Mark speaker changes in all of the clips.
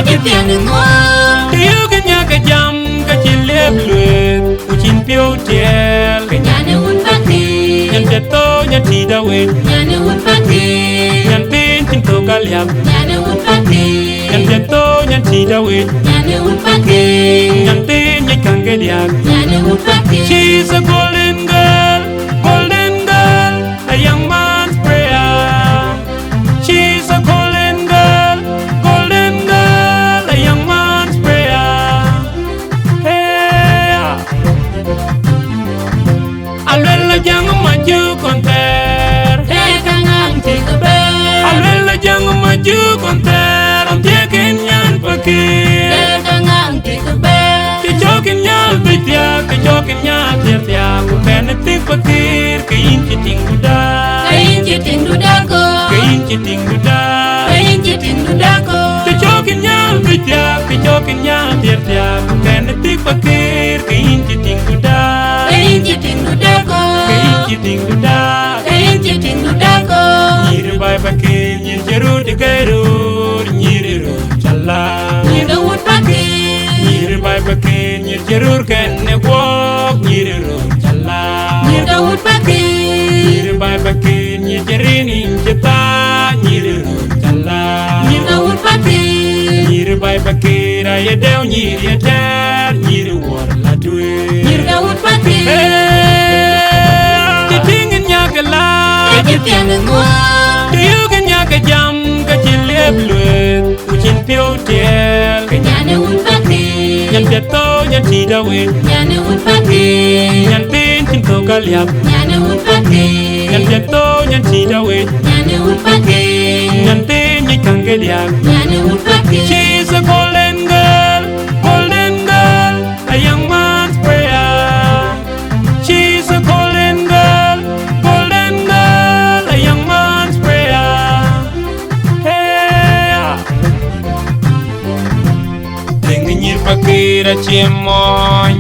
Speaker 1: chỉ tiền ngô
Speaker 2: Tiêu cái nhà cái jam cái chỉ liệp luyện của chín phiêu tiền
Speaker 1: cái nhà này muốn phát đi
Speaker 2: nhân chết to nhân chỉ đau quên
Speaker 1: nhà này muốn phát đi
Speaker 2: nhân tin chín tô cả liệp
Speaker 1: nhà này muốn phát đi
Speaker 2: nhân chết to nhân chỉ đau quên
Speaker 1: nhà này muốn phát đi
Speaker 2: nhân tin nhân càng cái liệp
Speaker 1: nhà này muốn phát đi
Speaker 2: She's a golden girl, a young man's prayer. She's a golden girl, a young man's prayer. Hey, alwela jangu maju konter.
Speaker 1: thế càng ngang thì có bé
Speaker 2: Alwela jangu maju konter. Am jekin yan pakir.
Speaker 1: thế càng ngang thì có bé
Speaker 2: Kejokin nyal bitia, kejokin nyal tia. Bukan etik pakir, kein citing budak.
Speaker 1: cái chỉ tiền đu đa cô
Speaker 2: Kein citing budak.
Speaker 1: cái chỉ tiền đu đa cô
Speaker 2: Kejokin nyal bitia, kejokin nyal tia. Bukan etik pakir, kein citing budak.
Speaker 1: cái chỉ tiền đu đa cô
Speaker 2: Kein citing budak.
Speaker 1: cái chỉ tiền đu đa cô
Speaker 2: Nyir bai pakir, nyir jerut dikerut, nyir rut chala.
Speaker 1: như đâu muốn phát đi
Speaker 2: Nyir bai pakir, nyir jerut kene wok, nyir rut chala.
Speaker 1: như đâu muốn phát đi
Speaker 2: Nyir bai pakir, nyir jerin injeta, nyir rut chala.
Speaker 1: như đâu muốn phát đi
Speaker 2: Nyir bai pakir, ayedeu nyir yeter, nyir war la dwe.
Speaker 1: như đâu muốn phát đi
Speaker 2: Chitingin nyakala,
Speaker 1: cái chỉ tiền ngô
Speaker 2: Tiyugin nyakajam, kachiliep luet, uchin piu tiel.
Speaker 1: cái nhà này muốn phát đi
Speaker 2: Nyan teto, nyan tida wet,
Speaker 1: nhà này muốn phát đi
Speaker 2: nyan tin tin to kaliap.
Speaker 1: nhà này muốn phát đi
Speaker 2: Nyan teto, nyan tida wet,
Speaker 1: nhà này muốn phát đi
Speaker 2: nyan tin nyi kangeliap.
Speaker 1: nhà này muốn phát đi
Speaker 2: She's a golden girl, a young man's prayer. She's a golden girl, a young man's prayer. Hey, Tengi nyir pakira chiemoy,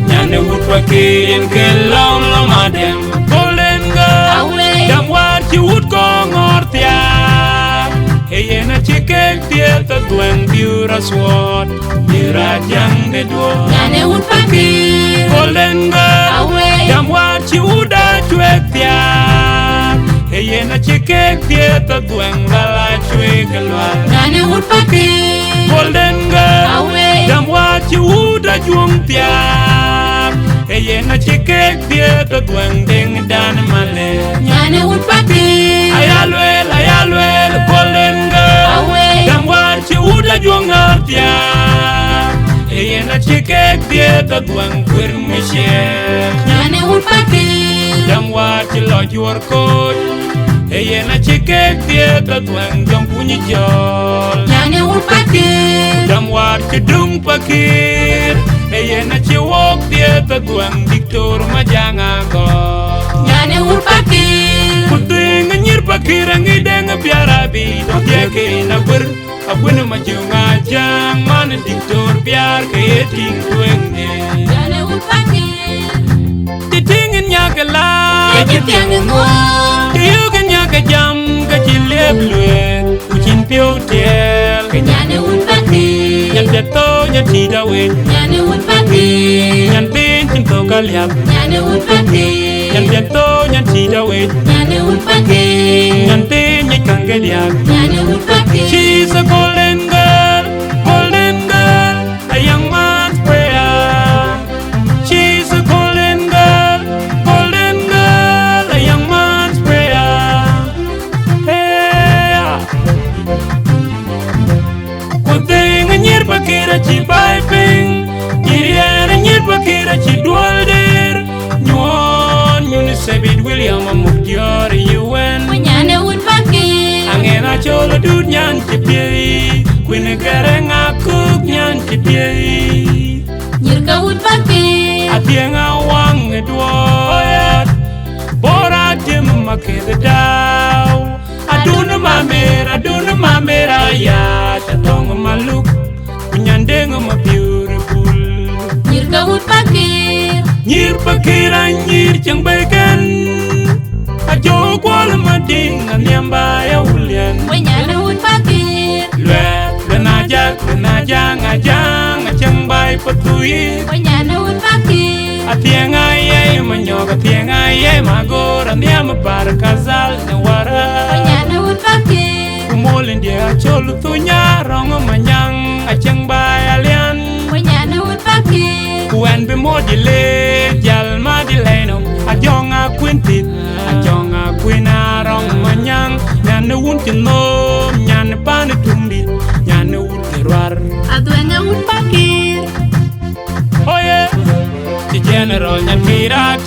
Speaker 2: nyane wut pakirin kelom lomadem. Golden girl,
Speaker 1: Away.
Speaker 2: dam war chi wut ko ngortia. Eyena chikek tiel ta tueng biura sword, biura jang de duo.
Speaker 1: nhà này muốn phát đi
Speaker 2: Golden girl,
Speaker 1: Away.
Speaker 2: dam war chi wuda chwek tiak. Eyena chikek tiel ta tueng bala chwek elwal.
Speaker 1: nhà này muốn phát đi
Speaker 2: Golden girl,
Speaker 1: Away.
Speaker 2: dam war chi wuda juong tiak. Eyena chikek tiel ta tueng ding dan male.
Speaker 1: nhà này muốn phát đi
Speaker 2: Ayalwel, golden girl.
Speaker 1: Away.
Speaker 2: Dam war chi wuda juong artia. Eyena chikek tiel ta tueng kwir michel.
Speaker 1: nhà này muốn phát đi
Speaker 2: Dam war chi lo juor koj. Eyena chikek tiel ta tueng jong punyi jol.
Speaker 1: nhà này muốn phát đi
Speaker 2: Dam war chi dung pakir. Eyena chi wok tiel ta tueng diktor majanga ko.
Speaker 1: nhà này muốn phát đi
Speaker 2: Kuting nyir pakir ngi deng biarabi. Dotieke na kwir. Abwene majunga jang man diktor biar ke ting tueng ne.
Speaker 1: nhà này muốn phát đi
Speaker 2: Titingin nyakala.
Speaker 1: cái chỉ tiền ngô
Speaker 2: Tiyugin nyakajam kachiliep luet. Uchin piu tiel.
Speaker 1: nhà này muốn phát đi
Speaker 2: Nyan teto nyan tida wet.
Speaker 1: nhà này muốn phát đi
Speaker 2: Nyan tin tin to kaliap.
Speaker 1: nhà này muốn phát đi
Speaker 2: Nyan teto nyan tida wet.
Speaker 1: nhà này muốn phát đi
Speaker 2: Nyan tin nyi kangeliap.
Speaker 1: nhà này muốn phát đi
Speaker 2: She's a golden girl, a young man's prayer. She's a golden girl, a young man's prayer. Hey, kuting nyir pakira chi bai ping, nyir nyir pakira chi dual der. Nyon nyun sebit William amukdior UN.
Speaker 1: nhà này muốn phát đi
Speaker 2: Angena cholo dud nyan chipiei, kwine kereng akuk nyan chipiei.
Speaker 1: như đâu muốn phát đi
Speaker 2: Atienga wang eduoyat, bora dim makede daw. Aduna mamera ya, tatong maluk, kunyandeng ma beautiful.
Speaker 1: như đâu muốn phát đi
Speaker 2: Nyir pakira nyir chang beken, ajo kwal mading anyamba ya ulian.
Speaker 1: nhà này muốn phát đi
Speaker 2: Lue, lue na jak, lue tweet
Speaker 1: Wanyana would bakir.
Speaker 2: Atienga ye manyoga atienga ye magora ndiam barakazal nawara
Speaker 1: Wanyana would bakir.
Speaker 2: Kumolin dia cholu tunya rongo manyang achang bayalian
Speaker 1: Wanyana would bakir.
Speaker 2: Kuen be modile jal madileno ajonga quintit ajonga quina rong manyang nyan wuntino nyan pan tumdi nyan wuntirwar
Speaker 1: Adwenya would bakir.
Speaker 2: Oye, the general Nyamira